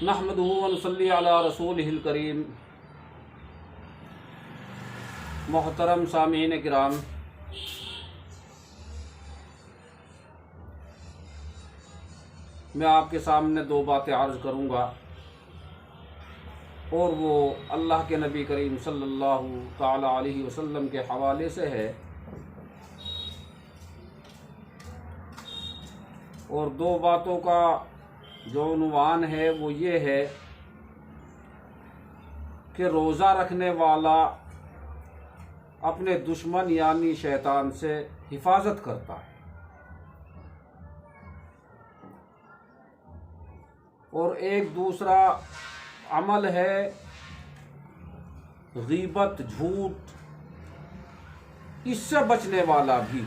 नहमदुहु व नसल्ली अला रसूलिहिल करीम। मोहतरम सामीन किराम, मैं आपके सामने दो बातें अर्ज़ करूँगा और वो अल्लाह के नबी करीम सल्लल्लाहु ताला अलैहि वसल्लम के हवाले से है। और दो बातों का जो उन्वान है वो ये है कि रोज़ा रखने वाला अपने दुश्मन यानी शैतान से हिफाजत करता है, और एक दूसरा अमल है गीबत, झूठ। इससे बचने वाला भी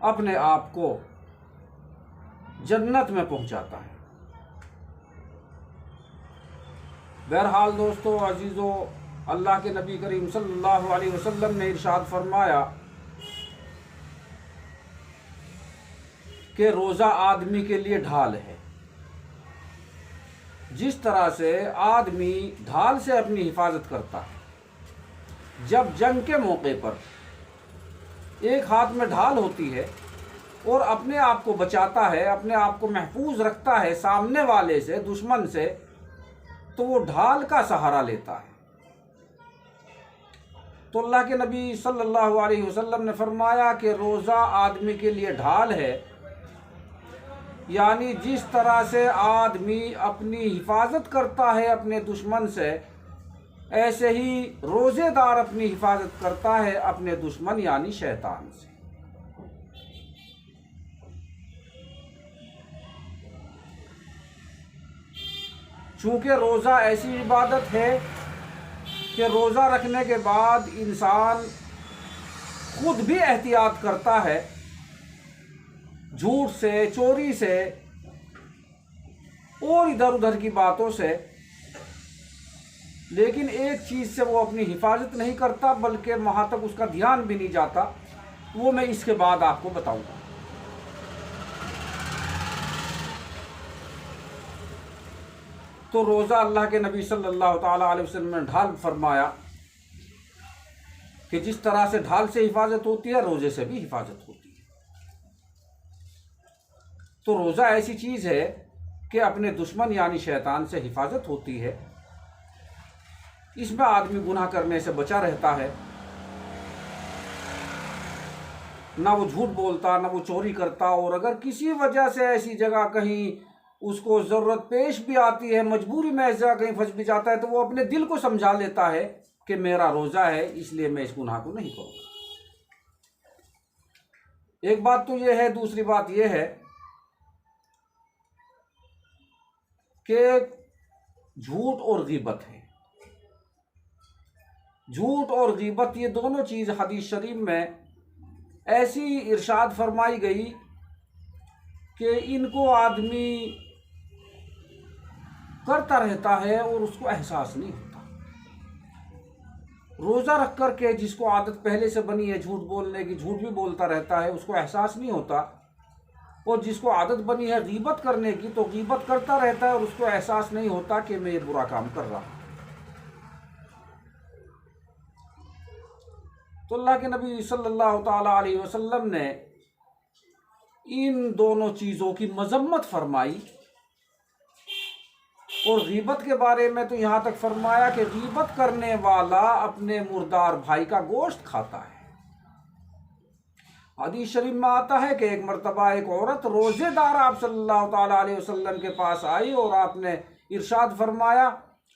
अपने आप को जन्नत में पहुंचाता है। बहरहाल दोस्तों अजीज़ों, अल्लाह के नबी करीम सल्लल्लाहु अलैहि वसल्लम ने इरशाद फरमाया कि रोज़ा आदमी के लिए ढाल है। जिस तरह से आदमी ढाल से अपनी हिफाजत करता है, जब जंग के मौके पर एक हाथ में ढाल होती है और अपने आप को बचाता है, अपने आप को महफूज रखता है सामने वाले से, दुश्मन से, तो वो ढाल का सहारा लेता है। तो अल्लाह के नबी सल्लल्लाहु अलैहि वसल्लम ने फरमाया कि रोज़ा आदमी के लिए ढाल है, यानी जिस तरह से आदमी अपनी हिफाजत करता है अपने दुश्मन से, ऐसे ही रोज़ेदार अपनी हिफाजत करता है अपने दुश्मन यानी शैतान से। चूँकि रोज़ा ऐसी इबादत है कि रोज़ा रखने के बाद इंसान खुद भी एहतियात करता है झूठ से, चोरी से और इधर उधर की बातों से, लेकिन एक चीज़ से वो अपनी हिफाजत नहीं करता, बल्कि वहाँ तक उसका ध्यान भी नहीं जाता। वो मैं इसके बाद आपको बताऊंगा। तो रोज़ा अल्लाह के नबी सल्लल्लाहु ताला अलैहि वसल्लम ने ढाल फरमाया कि जिस तरह से ढाल से हिफाजत होती है, रोज़े से भी हिफाजत होती है। तो रोज़ा ऐसी चीज़ है कि अपने दुश्मन यानी शैतान से हिफाजत होती है। इसमें आदमी गुनाह करने से बचा रहता है, ना वो झूठ बोलता, ना वो चोरी करता। और अगर किसी वजह से ऐसी जगह कहीं उसको ज़रूरत पेश भी आती है, मजबूरी में ऐसी जगह कहीं फंस भी जाता है, तो वो अपने दिल को समझा लेता है कि मेरा रोज़ा है, इसलिए मैं इस गुनाह को नहीं करूँगा। एक बात तो ये है। दूसरी बात ये है कि झूठ और गीबत है। झूठ और गीबत ये दोनों चीज़ हदीस शरीफ में ऐसी इरशाद फरमाई गई कि इनको आदमी करता रहता है और उसको एहसास नहीं होता। रोज़ा रख कर के जिसको आदत पहले से बनी है झूठ बोलने की, झूठ भी बोलता रहता है, उसको एहसास नहीं होता। और जिसको आदत बनी है गीबत करने की, तो गीबत करता रहता है और उसको एहसास नहीं होता कि मैं ये बुरा काम कर रहा हूँ। तो अल्लाह के नबी सल्लल्लाहु ताला अलैहि वसल्लम ने इन दोनों चीज़ों की मजम्मत फरमाई। और गीबत के बारे में तो यहाँ तक फरमाया कि गीबत करने वाला अपने मुर्दार भाई का गोश्त खाता है। हदीस शरीफ में आता है कि एक मर्तबा एक औरत रोज़ेदार आप सल्लल्लाहु ताला अलैहि वसल्लम के पास आई और आपने इरशाद फरमाया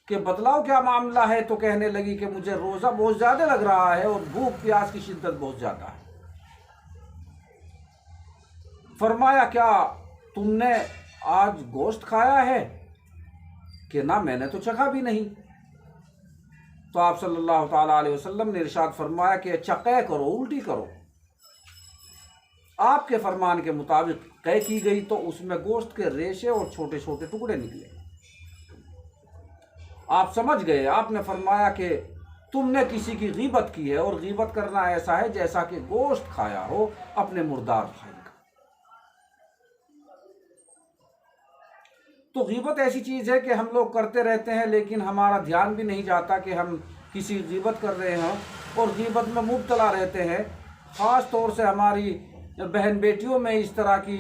कि बतलाओ क्या मामला है। तो कहने लगी कि मुझे रोज़ा बहुत ज़्यादा लग रहा है और भूख प्यास की शिद्दत बहुत ज़्यादा है। फरमाया क्या तुमने आज गोश्त खाया है? कि ना, मैंने तो चखा भी नहीं। तो आप सल्लल्लाहु ताला अलैहि वसल्लम ने इरशाद फरमाया कि चक़े करो, उल्टी करो। आपके फरमान के मुताबिक क़ै की गई तो उसमें गोश्त के रेशे और छोटे छोटे टुकड़े निकले। आप समझ गए। आपने फरमाया कि तुमने किसी की गीबत की है, और गीबत करना ऐसा है जैसा कि गोश्त खाया हो अपने मुर्दार भाई का। तो गीबत ऐसी चीज़ है कि हम लोग करते रहते हैं, लेकिन हमारा ध्यान भी नहीं जाता कि हम किसी गीबत कर रहे हैं और गीबत में मुब्तला रहते हैं। ख़ास तौर से हमारी बहन बेटियों में इस तरह की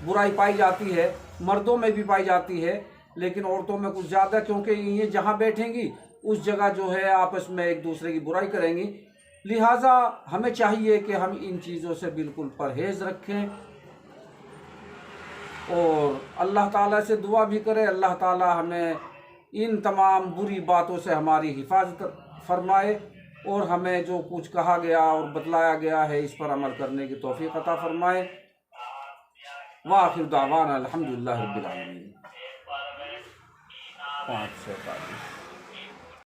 बुराई पाई जाती है, मर्दों में भी पाई जाती है, लेकिन औरतों में कुछ ज़्यादा, क्योंकि ये जहाँ बैठेंगी उस जगह जो है आपस में एक दूसरे की बुराई करेंगी। लिहाजा हमें चाहिए कि हम इन चीज़ों से बिल्कुल परहेज़ रखें और अल्लाह ताला से दुआ भी करें, अल्लाह ताला हमें इन तमाम बुरी बातों से हमारी हिफाजत फरमाए और हमें जो कुछ कहा गया और बतलाया गया है इस पर अमल करने की तौफीक अता फरमाए। व आखिर दावाना अल्हम्दुलिल्लाहि रब्बिल आलमीन। 5 से 5